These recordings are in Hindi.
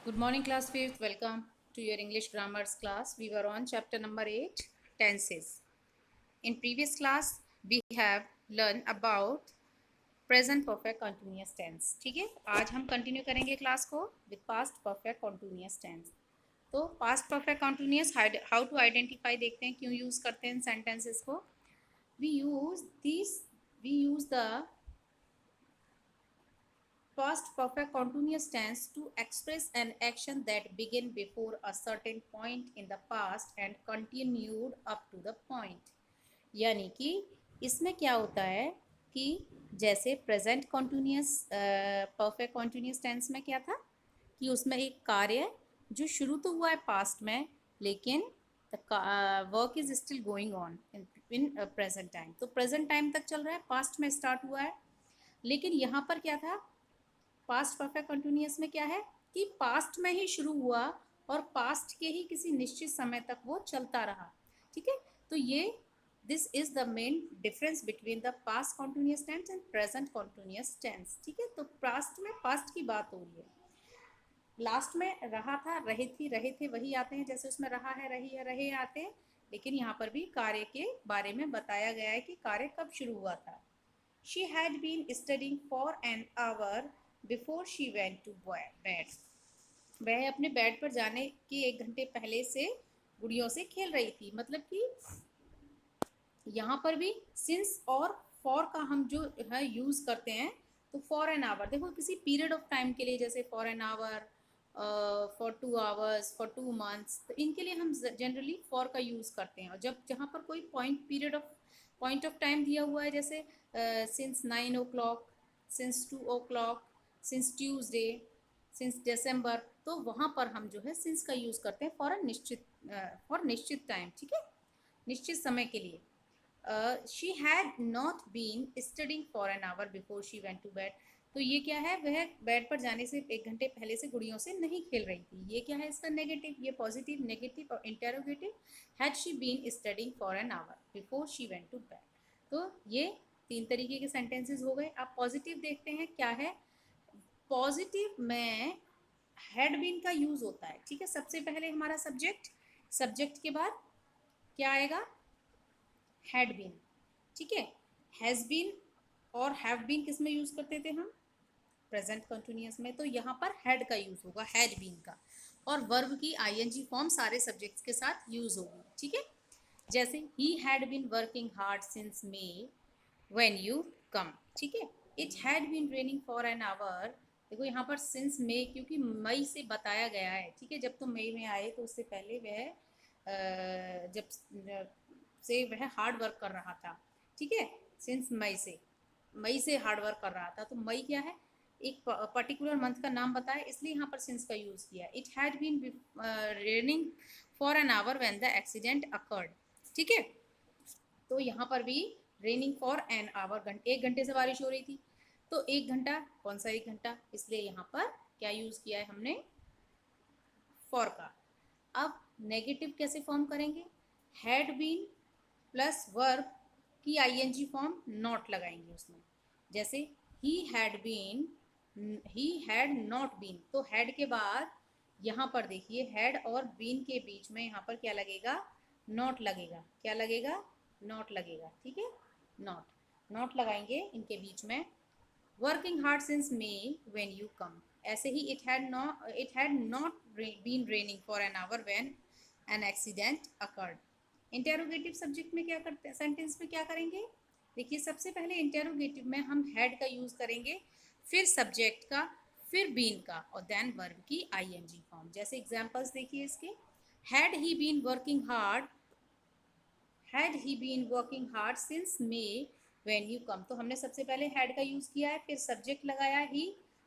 Good morning, class fifth. Welcome to your English grammars class. We were on chapter number 8, tenses. In previous class, we have learned about present perfect continuous tense. ठीक है, आज हम कंटिन्यू करेंगे क्लास को with past perfect continuous tense. तो past perfect continuous how to identify देखते हैं क्यों यूज करते हैं सेंटेंसेस को. We use the past perfect continuous tense to express an action that began before a certain point in the past and continued up to the point. यानी कि इसमें क्या होता है कि जैसे present continuous perfect continuous tense में क्या था कि उसमें एक कार्य जो शुरू तो हुआ है पास्ट में, लेकिन work is still going on in present time. तो प्रेजेंट टाइम तक चल रहा है, पास्ट में स्टार्ट हुआ है. लेकिन यहाँ पर क्या था, पास्ट परफेक्ट कंटिन्यूअस में क्या है कि पास्ट में ही शुरू हुआ और पास्ट के ही किसी निश्चित समय तक वो चलता रहा. ठीक है, तो ये this is the main difference between the past continuous tense and present continuous tense. ठीक है, तो पास्ट में पास्ट की बात हो रही है, लास्ट में रहा था, रहे थी, रहे थे वही आते हैं, जैसे उसमें रहा है, रही है, रहे आते हैं. लेकिन यहाँ पर भी कार्य के बारे में बताया गया है कि कार्य कब शुरू हुआ था. She had been studying for an hour before she went to bed. वह अपने बेड पर जाने के 1 घंटे पहले से गुड़ियों से खेल रही थी. मतलब कि यहाँ पर भी सिंस और फॉर का हम जो है यूज करते हैं. तो फॉर एन आवर देखो, किसी पीरियड ऑफ टाइम के लिए, जैसे for an our, for 2 hours, for 2 months, तो इनके लिए हम जनरली फॉर का यूज करते हैं. और जब जहाँ पर कोई पॉइंट ऑफ टाइम दिया हुआ है, जैसे since 9 o'clock, since 2 o'clock, since Tuesday, since दिसंबर, तो वहाँ पर हम जो है सिंस का यूज करते हैं फॉर निश्चित टाइम. ठीक है, निश्चित समय के लिए. She had not been studying for an hour before she went to bed. तो ये क्या है, वह बेड पर जाने से 1 घंटे पहले से गुड़ियों से नहीं खेल रही थी. ये क्या है इसका नेगेटिव, ये पॉजिटिव, नेगेटिव और interrogative. Had she been studying for an hour before she went to bed. तो ये 3 तरीके के सेंटेंसेस हो गए. अब पॉजिटिव देखते हैं क्या है. पॉजिटिव में हैड बीन का यूज होता है. ठीक है, सबसे पहले हमारा सब्जेक्ट के बाद क्या आएगा, हैड बीन. ठीक है, हैज बीन और हैव बीन किस में यूज करते थे हम, प्रेजेंट कंटिन्यूअस में. तो यहाँ पर हैड का यूज होगा, हैड बीन का. और वर्ब की आईएनजी फॉर्म सारे सब्जेक्ट्स के साथ यूज होगी. ठीक है, जैसे he had been working hard since May when you come. ठीक है, it had been raining for an hour. देखो यहाँ पर सिंस मे, क्योंकि मई से बताया गया है. ठीक है, जब तुम मई में आए तो उससे पहले वह जब से वह हार्ड वर्क कर रहा था. ठीक है, सिंस मई से हार्ड वर्क कर रहा था. तो मई क्या है, एक पर्टिकुलर मंथ का नाम बताया, इसलिए यहाँ पर सिंस का यूज किया. It had been raining for an hour when the accident occurred. ठीक है, तो यहाँ पर भी रेनिंग फॉर एन आवर, 1 घंटे से बारिश हो रही थी. तो 1 घंटा, कौन सा 1 घंटा, इसलिए यहाँ पर क्या यूज किया है हमने, फॉर का. अब नेगेटिव कैसे फॉर्म करेंगे, हैड बीन प्लस वर्ब की आईएनजी फॉर्म नॉट लगाएंगे उसमें. जैसे ही हैड नॉट बीन, तो हैड के बाद यहाँ पर देखिए हैड और बीन के बीच में यहाँ पर क्या लगेगा, नॉट लगेगा. क्या लगेगा, नॉट लगेगा. ठीक है, नॉट लगाएंगे इनके बीच में. Working hard since May when you come. ऐसे ही it had not been raining for an hour when an accident occurred. Interrogative subject में क्या करते हैं, सेंटेंस में क्या करेंगे. देखिए सबसे पहले इंटेरोगेटिव में हम हैड का यूज करेंगे, फिर सब्जेक्ट का, फिर बीन का, और देन वर्ब की आईएनजी फॉर्म. जैसे एग्जांपल्स देखिए इसके. Had he been working hard, had he been working hard since May when you come. तो हमने सबसे पहले हैड का यूज किया है, फिर सब्जेक्ट लगाया ही,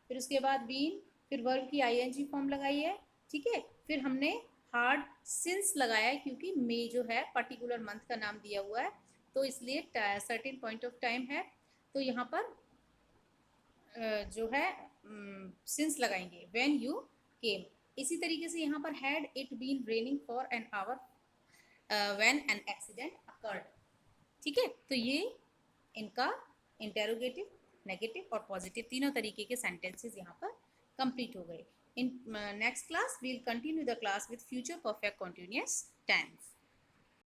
फिर उसके बाद बीन, फिर वर्ब की आईएनजी फॉर्म लगाई है. ठीक है, फिर हमने हार्ड सिंस लगाया है, क्योंकि मे जो है पर्टिकुलर मंथ का नाम दिया हुआ है, तो इसलिए सर्टेन पॉइंट ऑफ टाइम है. तो यहाँ पर जो है सिंस लगाएंगे, व्हेन यू केम. इसी तरीके से यहाँ पर had it been raining for an hour when an accident occurred. ठीक है, तो ये इनका इंटेरोगेटिव, नेगेटिव और पॉजिटिव तीनों तरीके के सेंटेंसेस यहाँ पर कंप्लीट हो गए. In next class, we'll continue the class with future perfect continuous tense.